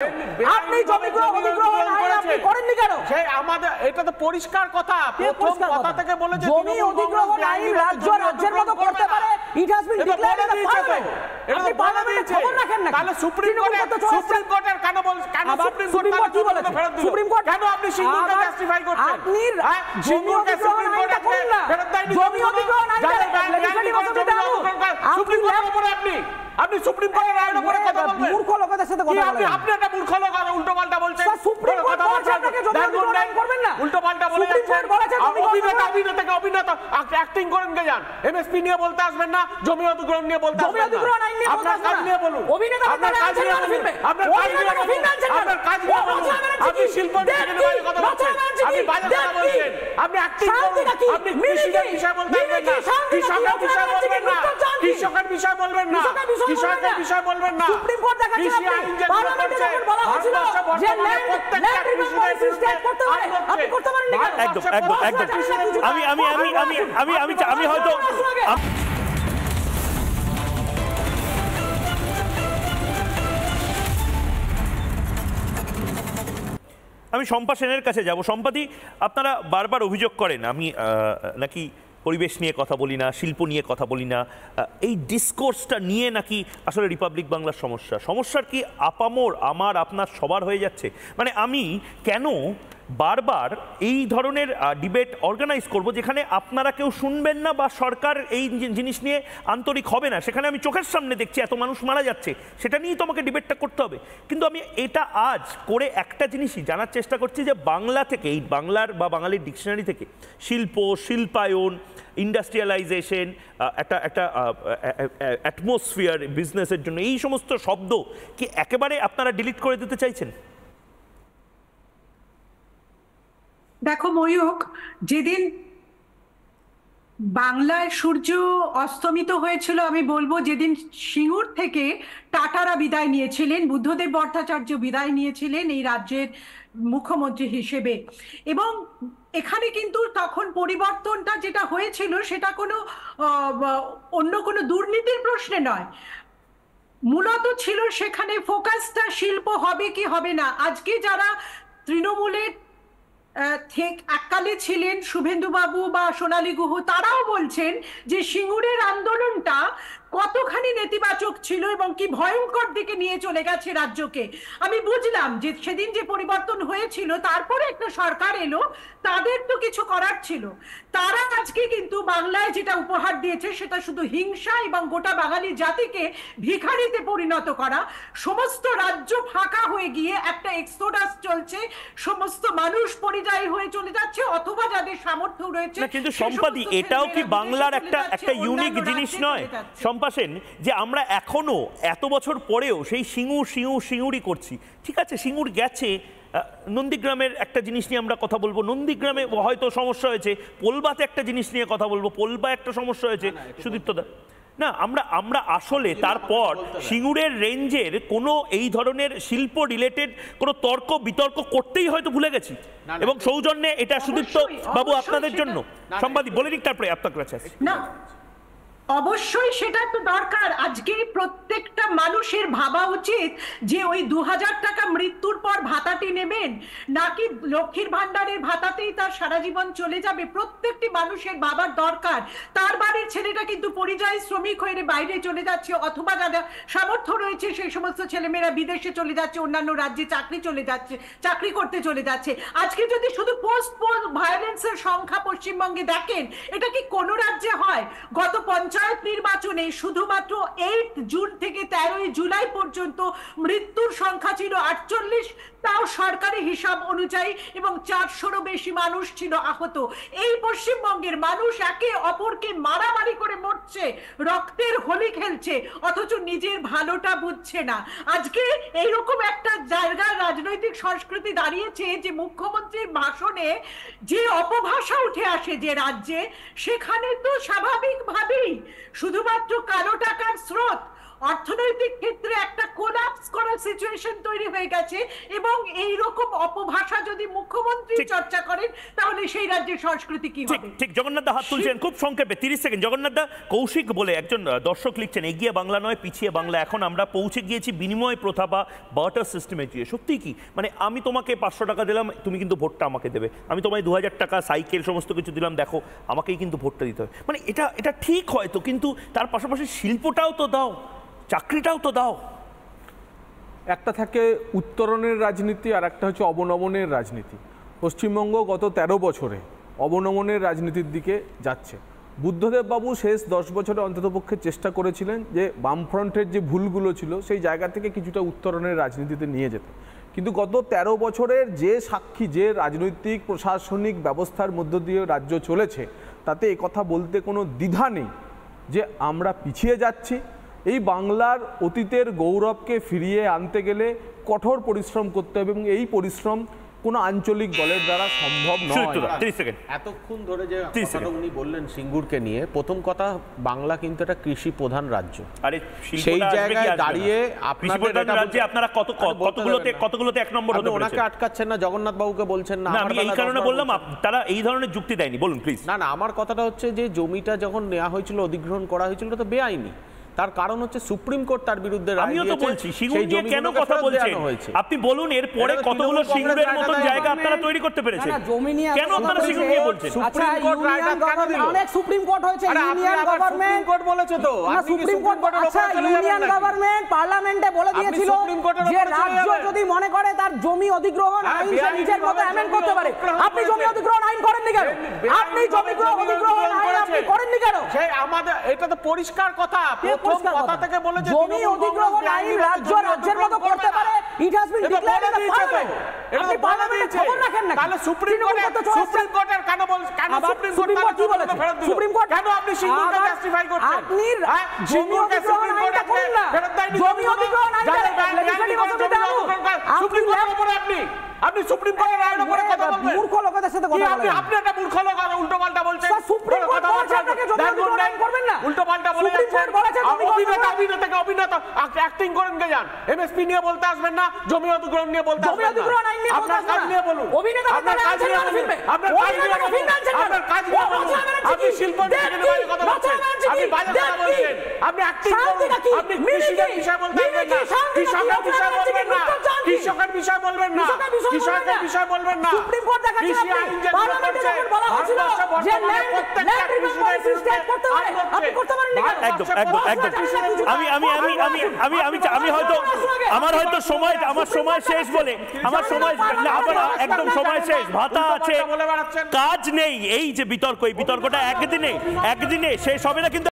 আপনি জমি অধিগ্রহণ আইন আপনি করেননি কেন? সেই আমাদের এটা তো পরিষ্কার কথা, প্রথম কথা থেকে বলেছে জমি অধিগ্রহণ আইন রাজ্যের মতো করতে পারে। It has been declared in the parliament. আপনি পার্লামেন্টে খবর রাখেন না। তাহলে সুপ্রিম কোর্টের কেন সুপ্রিম কোর্ট কি বলেছে? সুপ্রিম কোর্ট কেন আপনি সিঙ্গুরকে জাস্টিফাই করছেন? আপনি জমি অধিগ্রহণ আইনটা করেন না। জমি অধিগ্রহণ আইনটা লেজিসলেটিভ অথরিটি সুপ্রিম কোর্টের উপরে আপনি সুপ্রিম কোর্টের রায়ের উপরে কথা বলবেন? মূর্খ লোকদের সাথে কথা বলেন। আপনি একটা মূর্খ লোক, উল্টো পাল্টা বলছেন। সুপ্রিম কোর্ট বলেছে আপনাকে জমি অধিগ্রহণ করবেন না। উল্টো পাল্টা বলে যাচ্ছেন। অভিনেতা অ্যাক্টিং করেন কে যান? এমএসপি নিয়ে বলতে আসবেন না, জমি অধিগ্রহণ নিয়ে বলতে আসবেন না। জমি অধিগ্রহণ আইন নিয়ে বলতে আসবেন না। আপনার কাজ নিয়ে বলুন। অভিনেতা আপনার কাজ নিয়ে বলুন। আপনার কাজ নিয়ে বলুন। আপনার কাজ নিয়ে বলুন। আপনি শিল্প নিয়ে কথা বলছেন, আপনি বাজার কথা বলছেন, আপনি অ্যাক্টিং করুন। আপনি কৃষির বিষয় বলতে আসবেন না, কৃষকের বিষয় বলবেন না, কৃষকের বিষয় বলবেন না, কৃষকের বিষয় বলবেন না। সুপ্রিম কোর্ট দেখাচ্ছে পার্লামেন্টে যখন বলা হয়েছিল যে ল্যান্ড রিভার পলিসি স্টেট করতে পারে, আপনি করতে পারেন না। একদম আমি হয়তো আমি শম্পা সেনের কাছে যাব। সম্পাদি, আপনারা বারবার অভিযোগ করেন আমি নাকি পরিবেশ নিয়ে কথা বলি না, শিল্প নিয়ে কথা বলি না, এই ডিসকোর্সটা নিয়ে নাকি আসলে রিপাবলিক বাংলার সমস্যার কি আপামর আমার আপনার সবার হয়ে যাচ্ছে? মানে আমি কেন বারবার এই ধরনের ডিবেট অর্গানাইজ করব যেখানে আপনারা কেউ শুনবেন না বা সরকার এই জিনিস নিয়ে আন্তরিক হবে না? সেখানে আমি চোখের সামনে দেখছি এত মানুষ মারা যাচ্ছে, সেটা নিয়েই তো আমাকে ডিবেটটা করতে হবে। কিন্তু আমি এটা আজ করে একটা জিনিসই জানার চেষ্টা করছি যে বাংলা থেকে, এই বাংলার বা বাঙালির ডিকশনারি থেকে শিল্প, শিল্পায়ন, ইন্ডাস্ট্রিয়ালাইজেশন, একটা অ্যাটমসফিয়ার বিজনেসের জন্য, এই সমস্ত শব্দ কি একেবারে আপনারা ডিলিট করে দিতে চাইছেন? দেখো ময়ূক, যেদিন বাংলায় সূর্য অস্তমিত হয়েছিল, আমি বলবো যেদিন সিঙ্গুর থেকে টাটারা বিদায় নিয়েছিলেন, বুদ্ধদেব ভট্টাচার্য বিদায় নিয়েছিলেন এই রাজ্যের মুখ্যমন্ত্রী হিসেবে, এবং এখানে কিন্তু তখন পরিবর্তনটা যেটা হয়েছিল সেটা কোনো অন্য কোনো দুর্নীতির প্রশ্নে নয়, মূলত ছিল সেখানে ফোকাসটা শিল্প হবে কি হবে না। আজকে যারা তৃণমূলের এককালে ছিলেন শুভেন্দুবাবু বা সোনালী গুহ, তারাও বলছেন যে সিঙ্গুরের আন্দোলনটা কতখানি নেতিবাচক ছিল এবং কি ভয়ঙ্কর দিকে নিয়ে চলে গেছে রাজ্যকে। আমি বুঝলাম যে সেদিন যে পরিবর্তন হয়েছিল, তারপরে একটা সরকার এলো, তাদের তো কিছু করার ছিল। তারা আজকে কিন্তু বাংলায় যেটা উপহার দিয়েছে সেটা শুধু হিংসা এবং গোটা বাঙালি জাতিকে ভিখারিতে পরিণত করা। সমস্ত রাজ্য ফাঁকা হয়ে গিয়ে একটা এক্সোডাস চলছে, সমস্ত মানুষ পরিযায়ী হয়ে চলে যাচ্ছে, অথবা যাদের সামর্থ্য রয়েছে। কিন্তু সম্পাদি, এটাও কি বাংলার একটা ইউনিক জিনিস নয় শম্পা সেন, যে আমরা এখনো এত বছর পরেও সেই সিঙ্গুরই করছি? ঠিক আছে, সিঙ্গুর গেছে, নন্দীগ্রামের একটা জিনিস নিয়ে আমরা কথা বলবো, নন্দীগ্রামে হয়তো সমস্যা হয়েছে, পোলবাতে একটা জিনিস নিয়ে কথা বলবো, পোলবা একটা সমস্যা হয়েছে, সুদীপ্তদা না, আমরা আসলে তারপর সিঙ্গুরের রেঞ্জের কোনো এই ধরনের শিল্প রিলেটেড কোনো তর্ক বিতর্ক করতেই হয়তো ভুলে গেছি। এবং সৌজন্যে এটা সুদীপ্ত বাবু আপনাদের জন্য সম্পাদিক বলে দিক, তারপরে আপনার কাছে না, অবশ্যই সেটা তো দরকার। আজকে প্রত্যেকটা মানুষের ভাবা উচিত যে ওই 2000 টাকা মৃত্যুর পর ভাতাটি নেবেন, নাকি লক্ষ্মীর ভান্ডারের ভাতাতেই তার সারা জীবন চলে যাবে। প্রত্যেকটি মানুষের ভাবার দরকার। তার বাড়ির ছেলেটা কিন্তু পরিযায়ী শ্রমিক হয়ে বাইরে চলে যাচ্ছে, অথবা যারা সামর্থ্য রয়েছে সেই সমস্ত ছেলেমেয়েরা বিদেশে চলে যাচ্ছে, অন্যান্য রাজ্যে চাকরি করতে চলে যাচ্ছে। আজকে যদি শুধু পোস্ট ভায়োলেন্সের সংখ্যা পশ্চিমবঙ্গে দেখেন, এটা কি কোনো রাজ্যে হয়? গত পঞ্চায়েত নির্বাচনে শুধুমাত্র 8 জুন থেকে 13 জুলাই পর্যন্ত মৃত্যুর সংখ্যা ছিল 48, তাও সরকারি হিসাব অনুযায়ী, এবং 400-রও বেশি মানুষ ছিল আহত। এই পশ্চিমবঙ্গের মানুষ একে অপরকে মারামারি করে মরছে, রক্তের হোলি খেলছে, অথচ নিজের ভালোটা বুঝছে না। আজকে এইরকম একটা জায়গার রাজনৈতিক সংস্কৃতি দাঁড়িয়েছে যে মুখ্যমন্ত্রীর ভাষণে যে অপভাষা উঠে আসে যে রাজ্যে, সেখানে তো স্বাভাবিকভাবেই শুধুমাত্র কালো টাকার স্রোত, অর্থনৈতিক ক্ষেত্রে একটা কোলাপস করার সিচুয়েশন তৈরি হয়ে গেছে, এবং এই রকম অপভাষা যদি মুখ্যমন্ত্রী চর্চা করেন তাহলে সেই রাজ্যের সংস্কৃতি কি হবে? ঠিক জগন্নাথ দা হাত তুলছেন খুব সংক্ষেপে 30 সেকেন্ড। জগন্নাথ দা, কৌশিক বলে একজন দর্শক লিখছেন, এগিয়ে বাংলা নয় পিছিয়ে বাংলা, এখন আমরা পৌঁছে গিয়েছি বিনিময় প্রথা বা বার্টার সিস্টেমে গিয়ে। সত্যি কি মানে আমি তোমাকে 500 টাকা দিলাম, তুমি কিন্তু ভোটটা আমাকে দেবে, আমি তোমায় 2000 টাকা সাইকেল সমস্ত কিছু দিলাম, দেখো আমাকেই কিন্তু ভোটটা দিতে হবে। মানে এটা ঠিক হয়তো, কিন্তু তার পাশাপাশি শিল্পটাও তো দাও, চাকরিটাও তো দাও। একটা থাকে উত্তরণের রাজনীতি আর একটা হচ্ছে অবনমনের রাজনীতি। পশ্চিমবঙ্গ গত 13 বছরে অবনমনের রাজনীতির দিকে যাচ্ছে। বুদ্ধদেব বাবু শেষ 10 বছরে অন্ততপক্ষে চেষ্টা করেছিলেন যে বামফ্রন্টের যে ভুলগুলো ছিল সেই জায়গা থেকে কিছুটা উত্তরণের রাজনীতিতে নিয়ে যেতে, কিন্তু গত 13 বছরের যে সাক্ষী, যে রাজনৈতিক প্রশাসনিক ব্যবস্থার মধ্য দিয়ে রাজ্য চলেছে, তাতে কথা বলতে কোনো দ্বিধা নেই যে আমরা পিছিয়ে যাচ্ছি। এই বাংলার অতীতের গৌরবকে ফিরিয়ে আনতে গেলে কঠোর পরিশ্রম করতে হবে, এবং এই পরিশ্রম কোনো আঞ্চলিক দলের দ্বারা সম্ভব নয়। এতক্ষণ ধরে যে কথাটা উনি বললেন সিঙ্গুরকে নিয়ে, প্রথম কথা, বাংলা কিন্তু একটা কৃষি প্রধান রাজ্য। আরে সেই জায়গায় দাঁড়িয়ে আপনারা কতগুলোতে এক নম্বর হতে ওনাকে আটকাচ্ছেন না, জগন্নাথ বাবুকে বলছেন না। আমি এই কারণে বললাম তারা এই ধরনের যুক্তি দেয়নি। বলুন প্লিজ। না, আমার কথাটা হচ্ছে যে জমিটা যখন নেওয়া হয়েছিল, অধিগ্রহণ করা হয়েছিল, তো বেআইনি। তার কারণ হচ্ছে সুপ্রিম কোর্ট তার বিরুদ্ধে রায় দিয়েছে। আমিও তো বলছি সিঙ্গুর নিয়ে কেন কথা বলছেন আপনি, বলুন এর পরে কতগুলো সিঙ্গুরের মতো জায়গা আপনারা তৈরি করতে পেরেছেন, কেন আপনারা সিঙ্গুর নিয়ে বলছেন? সুপ্রিম কোর্ট রায়টা কেন দিল? অনেক সুপ্রিম কোর্ট হয়েছে, ইউনিয়ন গভর্নমেন্ট কোর্ট বলেছে তো, সুপ্রিম কোর্ট আচ্ছা ইউনিয়ন গভর্নমেন্ট পার্লামেন্টে বলে দিয়েছিল যে রাজ্য যদি মনে করে তার জমি অধিগ্রহণ আইন সে নিজের মতো অ্যামেন্ড করতে পারে। আপনি জমি অধিগ্রহণ আইন করেননি কেন? আপনি জমি অধিগ্রহণ আইন আপনি করেননি কেন? সেই আমাদের এটা তো পরিষ্কার কথা, কথা থেকে বলেছে জমি অধিগ্রহণ আইন রাজ্যের মতো করতে পারে। It has been declared in the parliament. আপনি পার্লামেন্টে খবর রাখেন না, তাহলে সুপ্রিম কোর্টের কেন সুপ্রিম কোর্ট কি বলেছে? সুপ্রিম কোর্ট কেন আপনি সিঙ্গুরকে জাস্টিফাই করছেন? আপনি জমি অধিগ্রহণ আইনটা করেন না, জমি অধিগ্রহণ আইনটা সুপ্রিম কোর্টের উপরে আপনি সুপ্রিম কোর্টের রায়ের উপরে কথা বলবেন? মূর্খ লোকেদের সাথে কথা বলেন আপনি একটা মূর্খ লোক, উল্টোপাল্টা বলছেন। সুপ্রিম কোর্ট বলেছে আপনাকে জমি অধিগ্রহণ আইন করবেন না, উল্টোপাল্টা বলে সুপ্রিম কোর্ট বলেছে অভিনেতা অ্যাক্টিং করেন কে যান, এমএসপি নিয়ে বলতে আসবেন না, জমি অধিগ্রহণ নিয়ে বলতে আসবেন না। জমি অধিগ্রহণ আইন নিয়ে বলতে আসবেন না, কাজ নিয়ে বলুন। অভিনেতা আপনার কাজ নিয়ে বলুন, আপনার কাজ নিয়ে বলুন, আপনার কাজ নিয়ে বলুন। আপনি শিল্প নিয়ে কথা বলছেন, আপনি বাজার কথা বলছেন, আপনি অ্যাক্টিং করুন, আপনি কৃষির বিষয় বলতে আসবেন না, কৃষকের বিষয় বলবেন না, কৃষকের বিষয় বলবেন না, কৃষকের বিষয় বলবেন না। সুপ্রিম কোর্ট দেখাচ্ছে পার্লামেন্টে যখন বলা হয়েছিল যে ল্যান্ড রিফর্ম স্টেট করতে হবে, আপনি করতে পারেন না। একদম আমি হয়তো আমার সময় শেষ বলে আমার সময় একদম সময় শেষ, ভাতা আছে, কাজ নেই। এই যে বিতর্ক, এই বিতর্কটা একদিনে শেষ হবে না, কিন্তু